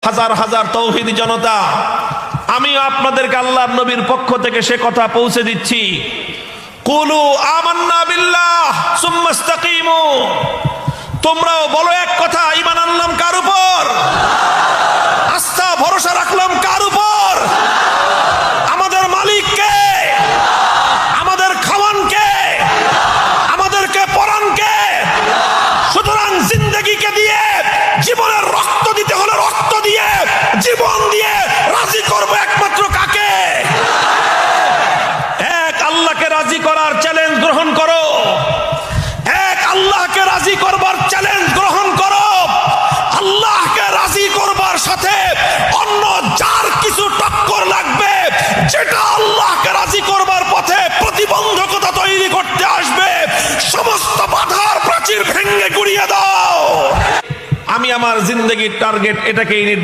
হাজার হাজার তৌহিদি জনতা, আমি আপনাদেরকে আল্লাহর নবীর পক্ষ থেকে সে কথা পৌঁছে দিচ্ছি, কুলু আমান্না বিল্লাহ সুম্মা ইসতাকিমু, তোমরাও বলো এক কথা, ঈমান আনলাম কার উপর? আস্থা ভরসা রাখলাম কার উপর? আমাদের মালিক কে? আমাদের খাওয়ান কে? আমাদেরকে পরান কে? সুতরাং জিন্দেগিকে দিয়ে, জীবনের রক্ত দিতে হলে রক্ত দিয়ে, জীবন দিয়ে রাজি করব একমাত্র কাকে? এক আল্লাহকে রাজি করার চ্যালেঞ্জ গ্রহণ করো, এক আল্লাহকে রাজি করবার চ্যালেঞ্জ গ্রহণ করো। আল্লাহকে রাজি করবার সাথে অন্য যার কিছু টক্কর লাগবে, যেটা আল্লাহকে রাজি করবার পথে প্রতিবন্ধকতা তৈরি করতে আসবে, সমস্ত বাধার প্রাচীর ভেঙে গুড়িয়ে দাও। আমি আমার জিন্দেগির টার্গেট এটাকেই নির্ধারণ